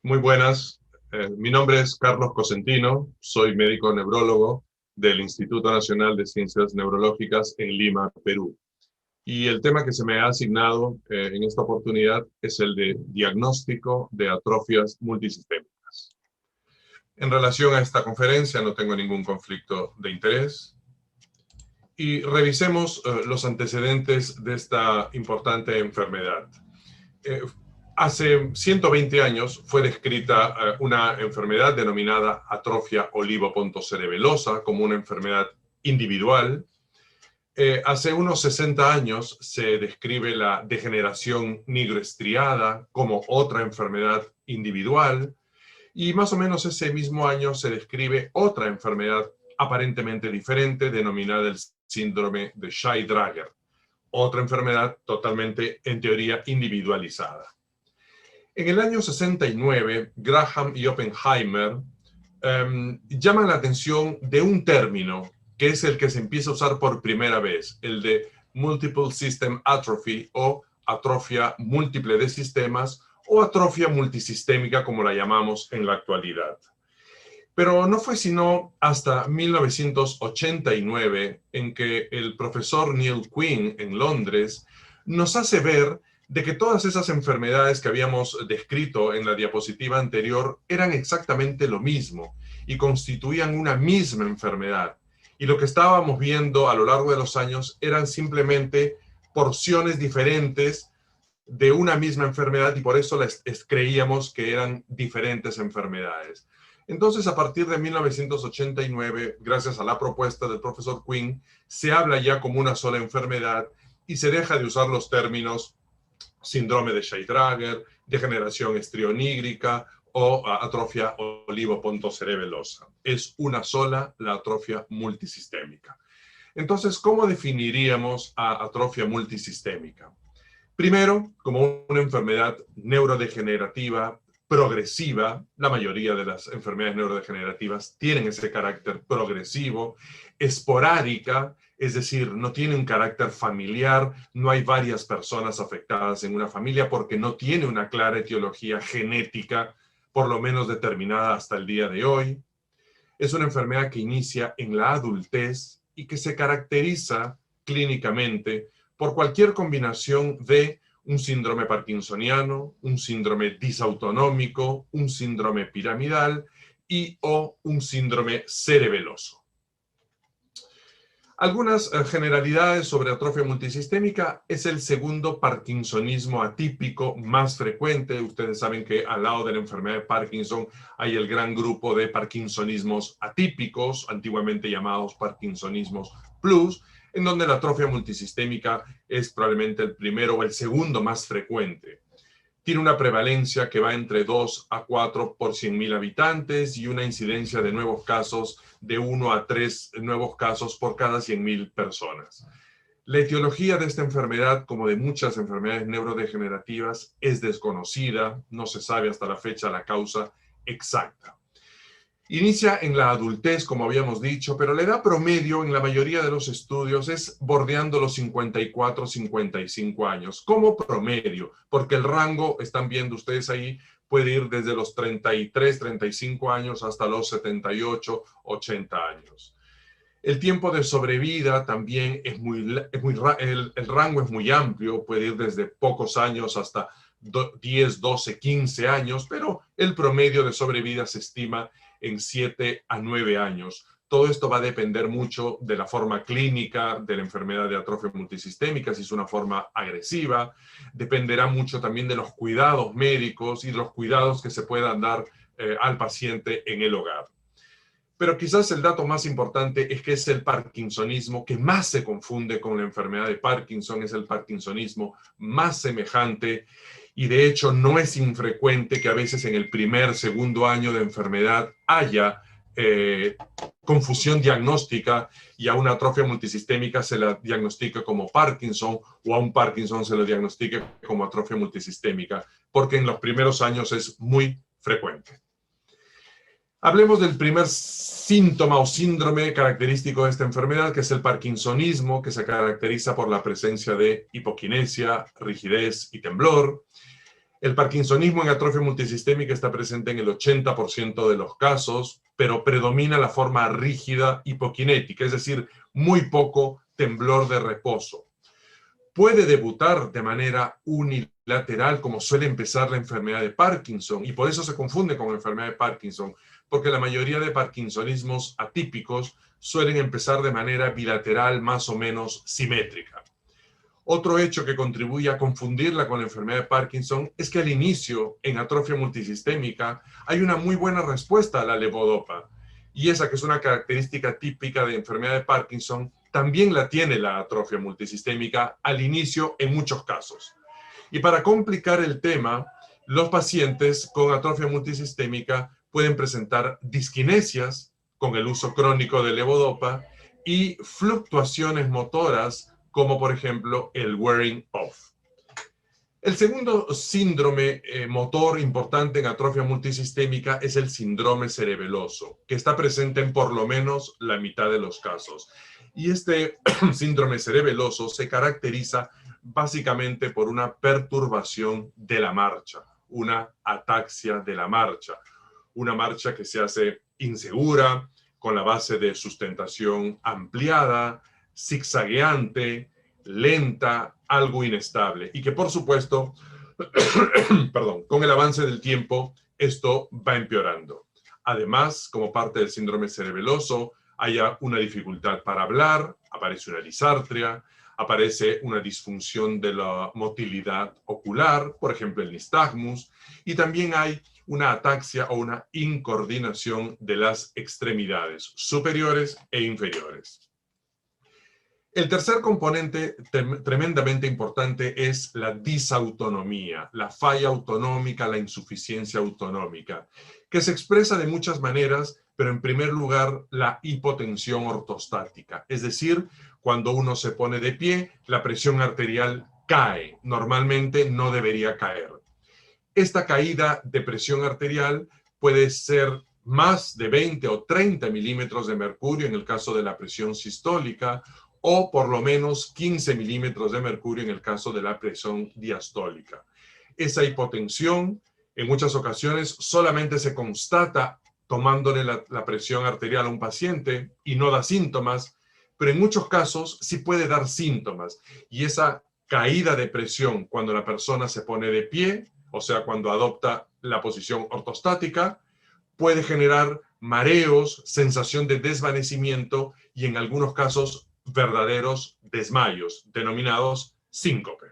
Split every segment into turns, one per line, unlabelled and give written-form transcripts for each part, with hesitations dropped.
Muy buenas. Mi nombre es Carlos Cosentino, soy médico neurólogo del Instituto Nacional de Ciencias Neurológicas en Lima, Perú. Y el tema que se me ha asignado en esta oportunidad es el de diagnóstico de atrofias multisistémicas. En relación a esta conferencia no tengo ningún conflicto de interés. Y revisemos los antecedentes de esta importante enfermedad. Hace 120 años fue descrita una enfermedad denominada atrofia olivopontocerebelosa como una enfermedad individual. Hace unos 60 años se describe la degeneración nigroestriada como otra enfermedad individual. Y más o menos ese mismo año se describe otra enfermedad aparentemente diferente denominada el síndrome de Shay-Drager. Otra enfermedad totalmente, en teoría, individualizada. En el año 69, Graham y Oppenheimer llaman la atención de un término que es el que se empieza a usar por primera vez, el de Multiple System Atrophy o atrofia múltiple de sistemas o atrofia multisistémica como la llamamos en la actualidad. Pero no fue sino hasta 1989 en que el profesor Neil Quinn en Londres nos hace ver de que todas esas enfermedades que habíamos descrito en la diapositiva anterior eran exactamente lo mismo y constituían una misma enfermedad. Y lo que estábamos viendo a lo largo de los años eran simplemente porciones diferentes de una misma enfermedad y por eso creíamos que eran diferentes enfermedades. Entonces, a partir de 1989, gracias a la propuesta del profesor Quinn, se habla ya como una sola enfermedad y se deja de usar los términos síndrome de Shay-Drager, degeneración estrionígrica o atrofia olivopontocerebelosa. Es una sola, la atrofia multisistémica. Entonces, ¿cómo definiríamos a atrofia multisistémica? Primero, como una enfermedad neurodegenerativa progresiva. La mayoría de las enfermedades neurodegenerativas tienen ese carácter progresivo, esporádica, es decir, no tiene un carácter familiar, no hay varias personas afectadas en una familia porque no tiene una clara etiología genética, por lo menos determinada hasta el día de hoy. Es una enfermedad que inicia en la adultez y que se caracteriza clínicamente por cualquier combinación de un síndrome parkinsoniano, un síndrome disautonómico, un síndrome piramidal y o un síndrome cerebeloso. Algunas generalidades sobre atrofia multisistémica es el segundo parkinsonismo atípico más frecuente. Ustedes saben que al lado de la enfermedad de Parkinson hay el gran grupo de parkinsonismos atípicos, antiguamente llamados parkinsonismos plus, en donde la atrofia multisistémica es probablemente el primero o el segundo más frecuente. Tiene una prevalencia que va entre 2 a 4 por 100.000 habitantes y una incidencia de nuevos casos de 1 a 3 nuevos casos por cada 100.000 personas. La etiología de esta enfermedad, como de muchas enfermedades neurodegenerativas, es desconocida, no se sabe hasta la fecha la causa exacta. Inicia en la adultez, como habíamos dicho, pero la edad promedio en la mayoría de los estudios es bordeando los 54, 55 años, como promedio, porque el rango, están viendo ustedes ahí, puede ir desde los 33, 35 años hasta los 78, 80 años. El tiempo de sobrevida también el rango es muy amplio, puede ir desde pocos años hasta 10, 12, 15 años, pero el promedio de sobrevida se estima en 7 a 9 años. Todo esto va a depender mucho de la forma clínica de la enfermedad de atrofia multisistémica, si es una forma agresiva. Dependerá mucho también de los cuidados médicos y de los cuidados que se puedan dar al paciente en el hogar. Pero quizás el dato más importante es que es el parkinsonismo que más se confunde con la enfermedad de Parkinson, es el parkinsonismo más semejante y de hecho no es infrecuente que a veces en el primer, segundo año de enfermedad haya confusión diagnóstica y a una atrofia multisistémica se la diagnostica como Parkinson o a un Parkinson se lo diagnostica como atrofia multisistémica, porque en los primeros años es muy frecuente. Hablemos del primer síntoma o síndrome característico de esta enfermedad, que es el parkinsonismo, que se caracteriza por la presencia de hipoquinesia, rigidez y temblor. El parkinsonismo en atrofia multisistémica está presente en el 80% de los casos, pero predomina la forma rígida hipokinética, es decir, muy poco temblor de reposo. Puede debutar de manera unilateral, como suele empezar la enfermedad de Parkinson, y por eso se confunde con la enfermedad de Parkinson, porque la mayoría de parkinsonismos atípicos suelen empezar de manera bilateral, más o menos simétrica. Otro hecho que contribuye a confundirla con la enfermedad de Parkinson es que al inicio, en atrofia multisistémica, hay una muy buena respuesta a la levodopa. Y esa, que es una característica típica de enfermedad de Parkinson, también la tiene la atrofia multisistémica al inicio en muchos casos. Y para complicar el tema, los pacientes con atrofia multisistémica pueden presentar disquinesias con el uso crónico de levodopa y fluctuaciones motoras, como por ejemplo el wearing off. El segundo síndrome motor importante en atrofia multisistémica es el síndrome cerebeloso, que está presente en por lo menos la mitad de los casos. Y este síndrome cerebeloso se caracteriza básicamente por una perturbación de la marcha, una ataxia de la marcha, una marcha que se hace insegura, con la base de sustentación ampliada, zigzagueante, lenta, algo inestable, y que por supuesto, perdón, con el avance del tiempo, esto va empeorando. Además, como parte del síndrome cerebeloso, hay una dificultad para hablar, aparece una disartria, aparece una disfunción de la motilidad ocular, por ejemplo el nistagmus, y también hay una ataxia o una incoordinación de las extremidades superiores e inferiores. El tercer componente tremendamente importante es la disautonomía, la falla autonómica, la insuficiencia autonómica, que se expresa de muchas maneras, pero en primer lugar la hipotensión ortostática, es decir, cuando uno se pone de pie, la presión arterial cae, normalmente no debería caer. Esta caída de presión arterial puede ser más de 20 o 30 milímetros de mercurio en el caso de la presión sistólica, o por lo menos 15 milímetros de mercurio en el caso de la presión diastólica. Esa hipotensión en muchas ocasiones solamente se constata tomándole la presión arterial a un paciente y no da síntomas, pero en muchos casos sí puede dar síntomas. Y esa caída de presión cuando la persona se pone de pie, o sea, cuando adopta la posición ortostática, puede generar mareos, sensación de desvanecimiento y en algunos casos verdaderos desmayos, denominados síncope.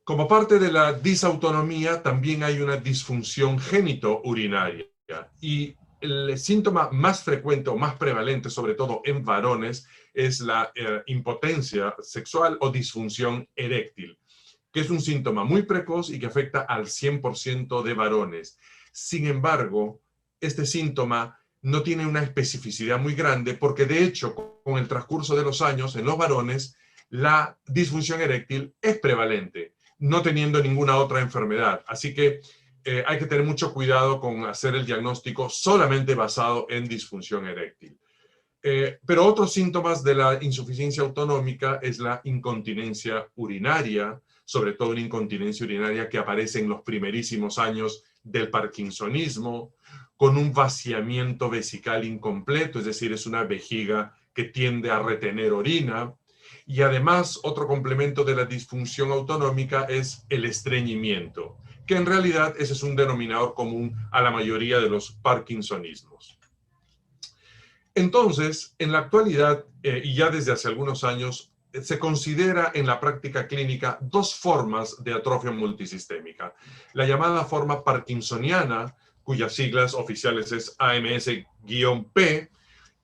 Como parte de la disautonomía, también hay una disfunción genitourinaria y el síntoma más frecuente o más prevalente, sobre todo en varones, es la impotencia sexual o disfunción eréctil, que es un síntoma muy precoz y que afecta al 100% de varones. Sin embargo, este síntoma no tiene una especificidad muy grande porque, de hecho, con el transcurso de los años, en los varones, la disfunción eréctil es prevalente, no teniendo ninguna otra enfermedad. Así que hay que tener mucho cuidado con hacer el diagnóstico solamente basado en disfunción eréctil. Pero otros síntomas de la insuficiencia autonómica es la incontinencia urinaria, sobre todo una incontinencia urinaria que aparece en los primerísimos años del parkinsonismo, con un vaciamiento vesical incompleto, es decir, es una vejiga que tiende a retener orina. Y además, otro complemento de la disfunción autonómica es el estreñimiento, que en realidad ese es un denominador común a la mayoría de los parkinsonismos. Entonces, en la actualidad, y ya desde hace algunos años, se considera en la práctica clínica dos formas de atrofia multisistémica. La llamada forma parkinsoniana, cuyas siglas oficiales es AMS-P,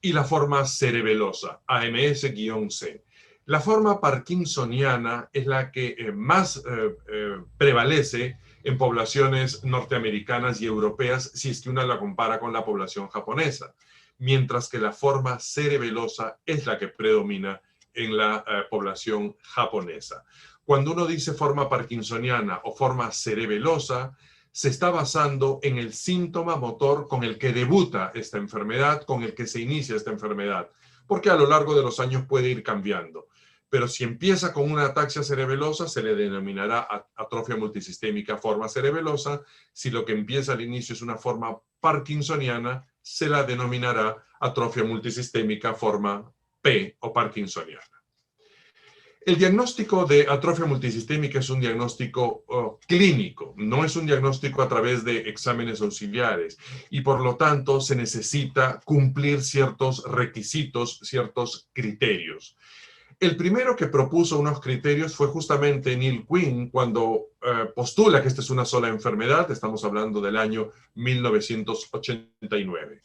y la forma cerebelosa, AMS-C. La forma parkinsoniana es la que más prevalece en poblaciones norteamericanas y europeas si es que una la compara con la población japonesa, mientras que la forma cerebelosa es la que predomina en la población japonesa. Cuando uno dice forma parkinsoniana o forma cerebelosa, se está basando en el síntoma motor con el que debuta esta enfermedad, con el que se inicia esta enfermedad, porque a lo largo de los años puede ir cambiando. pero si empieza con una ataxia cerebelosa, se le denominará atrofia multisistémica forma cerebelosa. Si lo que empieza al inicio es una forma parkinsoniana, se la denominará atrofia multisistémica forma P o parkinsoniana. El diagnóstico de atrofia multisistémica es un diagnóstico clínico, no es un diagnóstico a través de exámenes auxiliares y por lo tanto se necesita cumplir ciertos requisitos, ciertos criterios. El primero que propuso unos criterios fue justamente Neil Quinn cuando postula que esta es una sola enfermedad, estamos hablando del año 1989.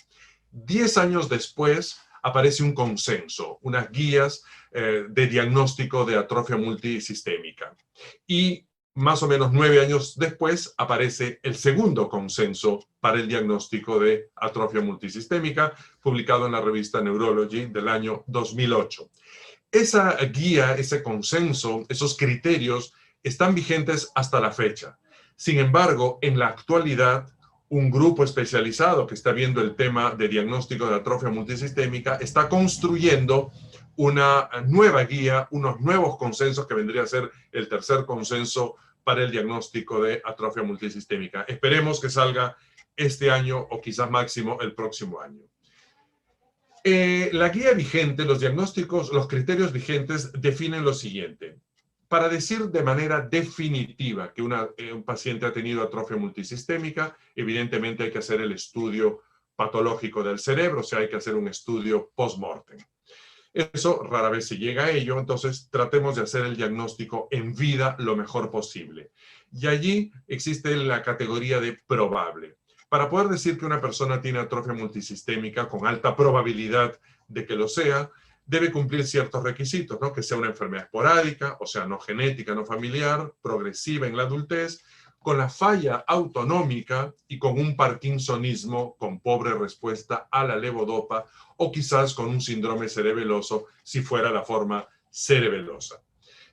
10 años después aparece un consenso, unas guías de diagnóstico de atrofia multisistémica. Y más o menos 9 años después aparece el segundo consenso para el diagnóstico de atrofia multisistémica, publicado en la revista Neurology del año 2008. Esa guía, ese consenso, esos criterios están vigentes hasta la fecha. Sin embargo, en la actualidad, un grupo especializado que está viendo el tema de diagnóstico de atrofia multisistémica está construyendo una nueva guía, unos nuevos consensos que vendría a ser el tercer consenso para el diagnóstico de atrofia multisistémica. Esperemos que salga este año o quizás máximo el próximo año. La guía vigente, los diagnósticos, los criterios vigentes definen lo siguiente. Para decir de manera definitiva que un paciente ha tenido atrofia multisistémica, evidentemente hay que hacer el estudio patológico del cerebro, o sea, hay que hacer un estudio post-mortem. Eso rara vez se llega a ello, entonces tratemos de hacer el diagnóstico en vida lo mejor posible. Y allí existe la categoría de probable. Para poder decir que una persona tiene atrofia multisistémica con alta probabilidad de que lo sea, debe cumplir ciertos requisitos, ¿no? Que sea una enfermedad esporádica, o sea, no genética, no familiar, progresiva en la adultez, con la falla autonómica y con un parkinsonismo con pobre respuesta a la levodopa o quizás con un síndrome cerebeloso si fuera la forma cerebelosa.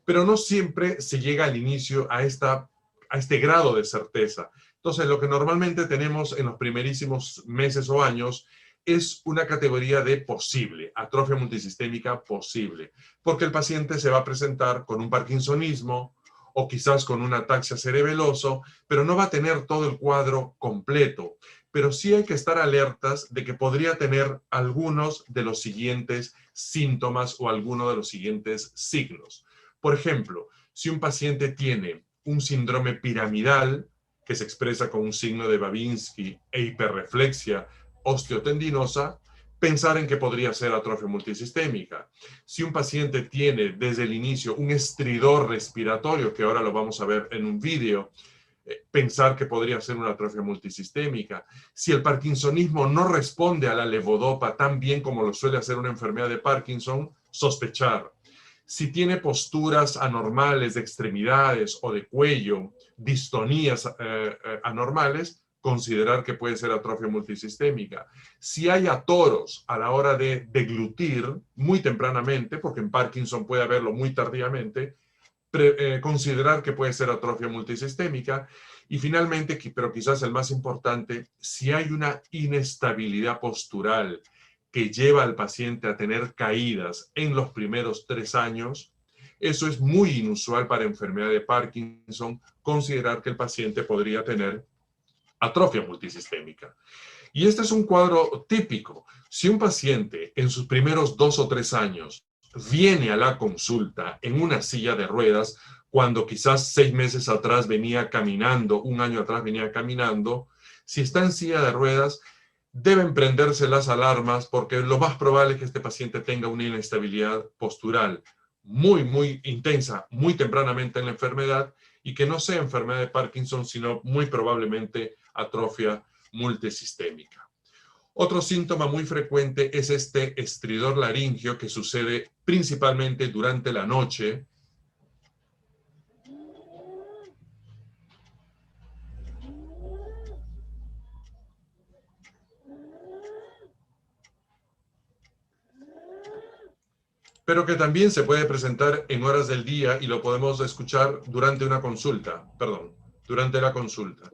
Pero no siempre se llega al inicio a este grado de certeza. Entonces, lo que normalmente tenemos en los primerísimos meses o años es una categoría de posible, atrofia multisistémica posible, porque el paciente se va a presentar con un parkinsonismo o quizás con un ataxia cerebeloso, pero no va a tener todo el cuadro completo. Pero sí hay que estar alertas de que podría tener algunos de los siguientes síntomas o alguno de los siguientes signos. Por ejemplo, si un paciente tiene un síndrome piramidal, que se expresa con un signo de Babinski e hiperreflexia osteotendinosa, pensar en que podría ser atrofia multisistémica. Si un paciente tiene desde el inicio un estridor respiratorio, que ahora lo vamos a ver en un vídeo, pensar que podría ser una atrofia multisistémica. Si el parkinsonismo no responde a la levodopa tan bien como lo suele hacer una enfermedad de Parkinson, sospechar. Si tiene posturas anormales de extremidades o de cuello, distonías anormales, considerar que puede ser atrofia multisistémica. Si hay atoros a la hora de deglutir muy tempranamente, porque en Parkinson puede haberlo muy tardíamente, considerar que puede ser atrofia multisistémica. Y finalmente, pero quizás el más importante, si hay una inestabilidad postural que lleva al paciente a tener caídas en los primeros 3 años, eso es muy inusual para enfermedad de Parkinson, considerar que el paciente podría tener atrofia multisistémica. Y este es un cuadro típico. Si un paciente en sus primeros 2 o 3 años viene a la consulta en una silla de ruedas, cuando quizás 6 meses atrás venía caminando, un año atrás venía caminando, si está en silla de ruedas, deben prenderse las alarmas porque lo más probable es que este paciente tenga una inestabilidad postural muy intensa, muy tempranamente en la enfermedad y que no sea enfermedad de Parkinson, sino muy probablemente atrofia multisistémica. Otro síntoma muy frecuente es este estridor laringio que sucede principalmente durante la noche. Pero que también se puede presentar en horas del día y lo podemos escuchar durante una consulta, perdón, durante la consulta.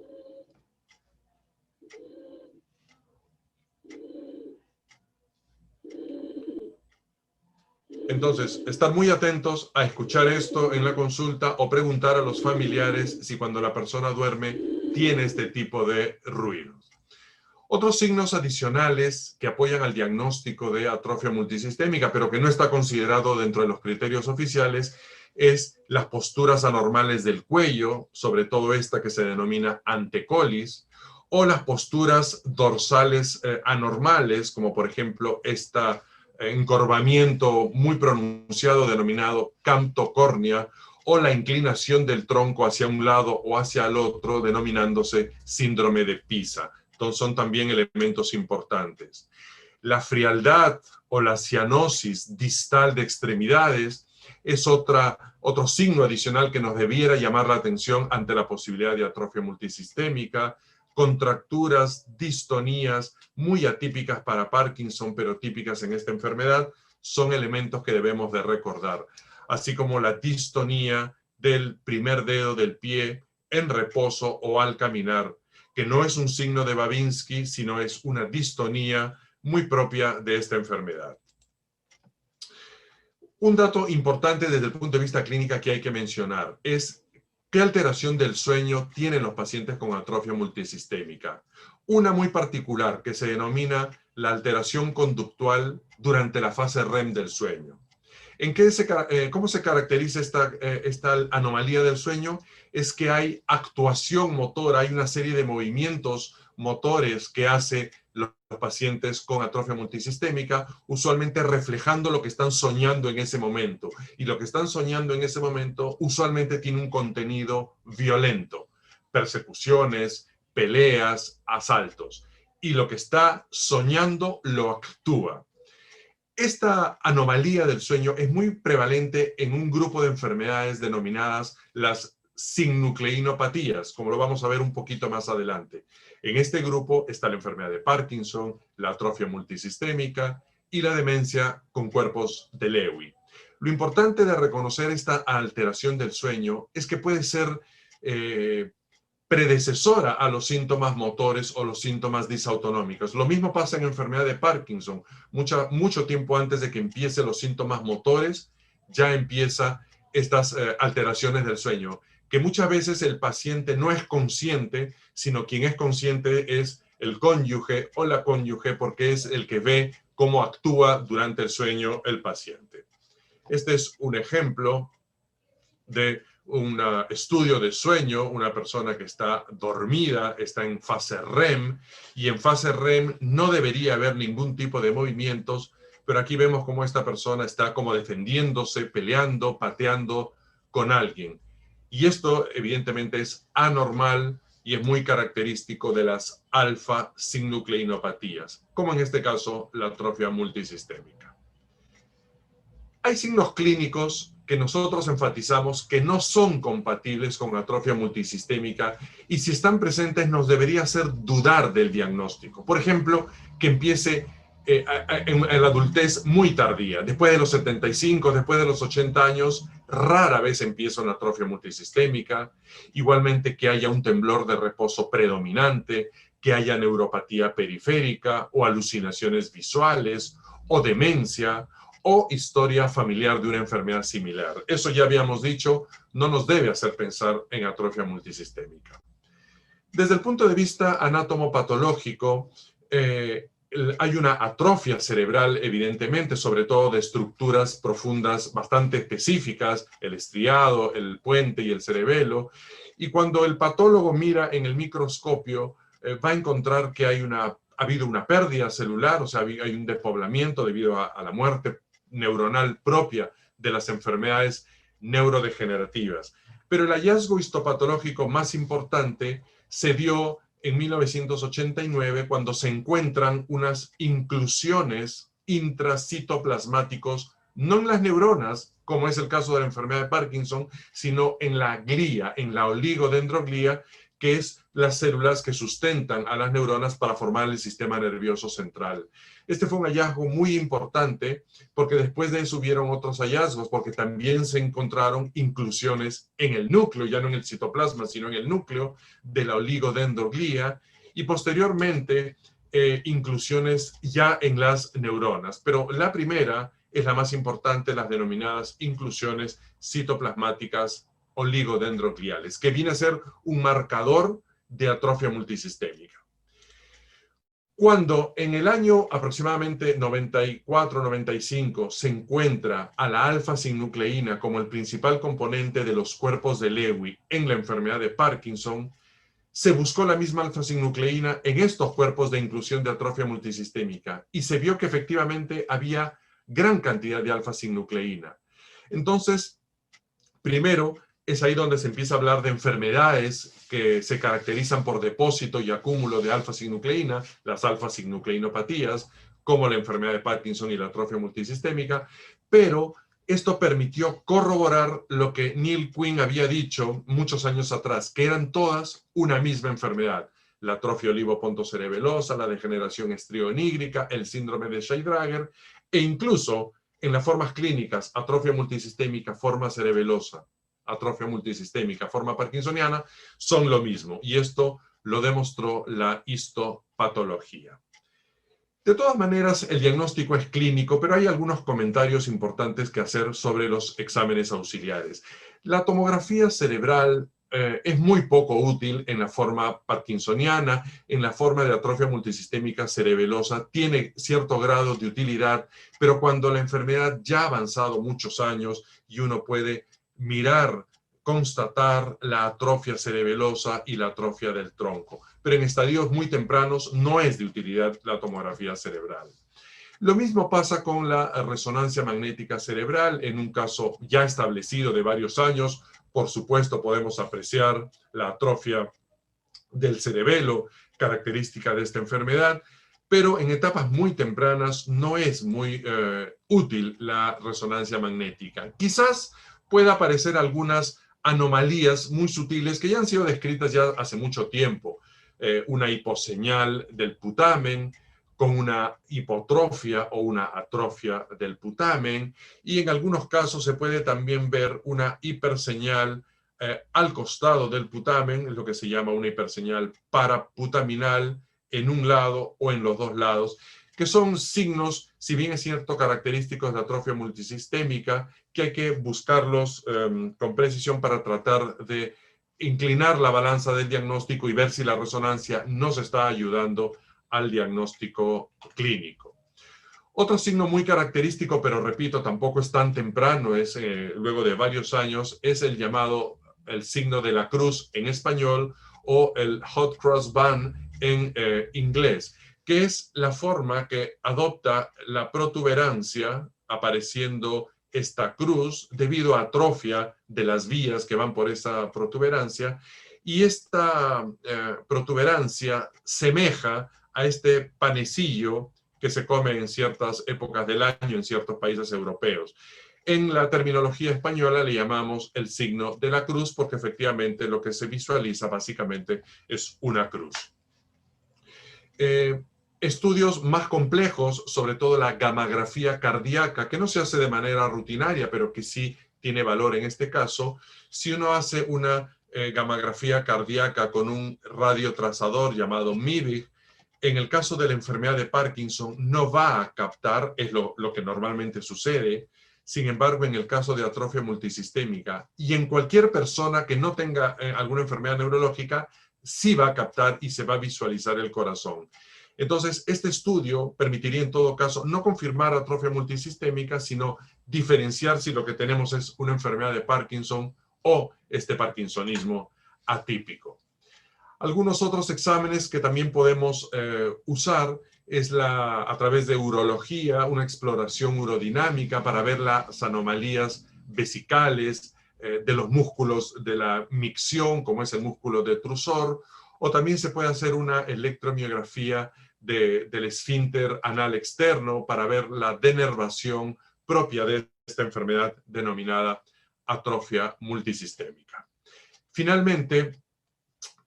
Entonces, estar muy atentos a escuchar esto en la consulta o preguntar a los familiares si cuando la persona duerme tiene este tipo de ruidos. Otros signos adicionales que apoyan al diagnóstico de atrofia multisistémica, pero que no está considerado dentro de los criterios oficiales, es las posturas anormales del cuello, sobre todo esta que se denomina antecolis, o las posturas dorsales anormales, como por ejemplo este encorvamiento muy pronunciado denominado camptocornia, o la inclinación del tronco hacia un lado o hacia el otro, denominándose síndrome de Pisa. Entonces son también elementos importantes. La frialdad o la cianosis distal de extremidades es otro signo adicional que nos debiera llamar la atención ante la posibilidad de atrofia multisistémica. Contracturas, distonías muy atípicas para Parkinson, pero típicas en esta enfermedad, son elementos que debemos de recordar, así como la distonía del primer dedo del pie en reposo o al caminar, que no es un signo de Babinski, sino es una distonía muy propia de esta enfermedad. Un dato importante desde el punto de vista clínico que hay que mencionar es qué alteración del sueño tienen los pacientes con atrofia multisistémica. Una muy particular que se denomina la alteración conductual durante la fase REM del sueño. ¿Cómo se caracteriza esta anomalía del sueño? Es que hay actuación motora, hay una serie de movimientos motores que hace los pacientes con atrofia multisistémica, usualmente reflejando lo que están soñando en ese momento. Y lo que están soñando en ese momento usualmente tiene un contenido violento, persecuciones, peleas, asaltos. Y lo que está soñando lo actúa. Esta anomalía del sueño es muy prevalente en un grupo de enfermedades denominadas las sinnucleinopatías, como lo vamos a ver un poquito más adelante. En este grupo está la enfermedad de Parkinson, la atrofia multisistémica y la demencia con cuerpos de Lewy. Lo importante de reconocer esta alteración del sueño es que puede ser predecesora a los síntomas motores o los síntomas disautonómicos. Lo mismo pasa en enfermedad de Parkinson. Mucho tiempo antes de que empiecen los síntomas motores, ya empieza estas alteraciones del sueño, que muchas veces el paciente no es consciente, sino quien es consciente es el cónyuge o la cónyuge, porque es el que ve cómo actúa durante el sueño el paciente. Este es un ejemplo de un estudio de sueño, una persona que está dormida, está en fase REM, y en fase REM no debería haber ningún tipo de movimientos, pero aquí vemos cómo esta persona está como defendiéndose, peleando, pateando con alguien. Y esto evidentemente es anormal y es muy característico de las alfa-sinnucleinopatías, como en este caso la atrofia multisistémica. Hay signos clínicos que nosotros enfatizamos que no son compatibles con atrofia multisistémica y si están presentes nos debería hacer dudar del diagnóstico. Por ejemplo, que empiece en la adultez muy tardía, después de los 75, después de los 80 años, rara vez empieza una atrofia multisistémica. Igualmente que haya un temblor de reposo predominante, que haya neuropatía periférica o alucinaciones visuales o demencia, o historia familiar de una enfermedad similar. Eso ya habíamos dicho, no nos debe hacer pensar en atrofia multisistémica. Desde el punto de vista anatomopatológico, hay una atrofia cerebral, evidentemente, sobre todo de estructuras profundas bastante específicas, el estriado, el puente y el cerebelo. Y cuando el patólogo mira en el microscopio, va a encontrar que ha habido una pérdida celular, o sea, hay un despoblamiento debido a la muerte neuronal propia de las enfermedades neurodegenerativas. Pero el hallazgo histopatológico más importante se dio en 1989 cuando se encuentran unas inclusiones intracitoplasmáticos, no en las neuronas, como es el caso de la enfermedad de Parkinson, sino en la glía, en la oligodendroglía, que es las células que sustentan a las neuronas para formar el sistema nervioso central. Este fue un hallazgo muy importante porque después de eso hubieron otros hallazgos, porque también se encontraron inclusiones en el núcleo, ya no en el citoplasma, sino en el núcleo de la oligodendroglía, y posteriormente inclusiones ya en las neuronas. Pero la primera es la más importante, las denominadas inclusiones citoplasmáticas oligodendrogliales, que viene a ser un marcador de atrofia multisistémica. Cuando en el año aproximadamente 94-95 se encuentra a la alfa-sinucleína como el principal componente de los cuerpos de Lewy en la enfermedad de Parkinson, se buscó la misma alfa-sinucleína en estos cuerpos de inclusión de atrofia multisistémica y se vio que efectivamente había gran cantidad de alfa-sinucleína. Entonces, primero, es ahí donde se empieza a hablar de enfermedades que se caracterizan por depósito y acúmulo de alfa-sinucleína, las alfa-sinucleinopatías, como la enfermedad de Parkinson y la atrofia multisistémica, pero esto permitió corroborar lo que Neil Quinn había dicho muchos años atrás, que eran todas una misma enfermedad: la atrofia olivopontocerebelosa, la degeneración estrionígrica, el síndrome de Scheidegger, e incluso en las formas clínicas, atrofia multisistémica, forma cerebelosa, atrofia multisistémica, forma parkinsoniana, son lo mismo. Y esto lo demostró la histopatología. De todas maneras, el diagnóstico es clínico, pero hay algunos comentarios importantes que hacer sobre los exámenes auxiliares. La tomografía cerebral es muy poco útil en la forma parkinsoniana. En la forma de atrofia multisistémica cerebelosa tiene cierto grado de utilidad, pero cuando la enfermedad ya ha avanzado muchos años y uno puede mirar, constatar la atrofia cerebelosa y la atrofia del tronco. Pero en estadios muy tempranos no es de utilidad la tomografía cerebral. Lo mismo pasa con la resonancia magnética cerebral en un caso ya establecido de varios años. Por supuesto, podemos apreciar la atrofia del cerebelo, característica de esta enfermedad, pero en etapas muy tempranas no es muy útil la resonancia magnética. Quizás pueda aparecer algunas anomalías muy sutiles que ya han sido descritas ya hace mucho tiempo. Una hiposeñal del putamen, con una hipotrofia o una atrofia del putamen, y en algunos casos se puede también ver una hiperseñal al costado del putamen, lo que se llama una hiperseñal paraputaminal en un lado o en los dos lados, que son signos, si bien es cierto, característicos de atrofia multisistémica, que hay que buscarlos con precisión para tratar de inclinar la balanza del diagnóstico y ver si la resonancia nos está ayudando al diagnóstico clínico. Otro signo muy característico, pero repito, tampoco es tan temprano, es luego de varios años, es el llamado el signo de la cruz en español o el hot cross bun en inglés, que es la forma que adopta la protuberancia, apareciendo esta cruz debido a atrofia de las vías que van por esa protuberancia, y esta protuberancia semeja a este panecillo que se come en ciertas épocas del año en ciertos países europeos. En la terminología española le llamamos el signo de la cruz porque efectivamente lo que se visualiza básicamente es una cruz. Estudios más complejos, sobre todo la gammagrafía cardíaca, que no se hace de manera rutinaria, pero que sí tiene valor en este caso. Si uno hace una gammagrafía cardíaca con un radiotrazador llamado MIBIG, en el caso de la enfermedad de Parkinson no va a captar, es lo que normalmente sucede. Sin embargo, en el caso de atrofia multisistémica y en cualquier persona que no tenga alguna enfermedad neurológica, sí va a captar y se va a visualizar el corazón. Entonces, este estudio permitiría en todo caso no confirmar atrofia multisistémica, sino diferenciar si lo que tenemos es una enfermedad de Parkinson o este parkinsonismo atípico. Algunos otros exámenes que también podemos usar es a través de urología, una exploración urodinámica para ver las anomalías vesicales de los músculos de la micción, como es el músculo detrusor, o también se puede hacer una electromiografía del esfínter anal externo para ver la denervación propia de esta enfermedad denominada atrofia multisistémica. Finalmente,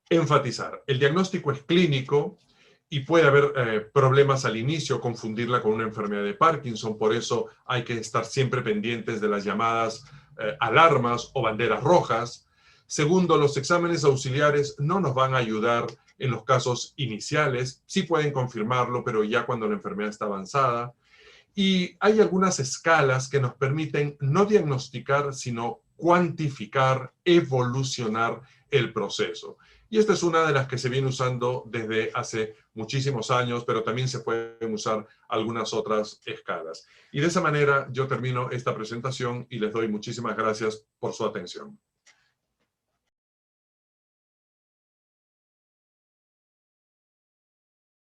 enfatizar, el diagnóstico es clínico y puede haber problemas al inicio, confundirla con una enfermedad de Parkinson, por eso hay que estar siempre pendientes de las llamadas alarmas o banderas rojas. Segundo, los exámenes auxiliares no nos van a ayudar en los casos iniciales, sí pueden confirmarlo, pero ya cuando la enfermedad está avanzada. Y hay algunas escalas que nos permiten no diagnosticar, sino cuantificar, evolucionar el proceso. Y esta es una de las que se viene usando desde hace muchísimos años, pero también se pueden usar algunas otras escalas. Y de esa manera yo termino esta presentación y les doy muchísimas gracias por su atención.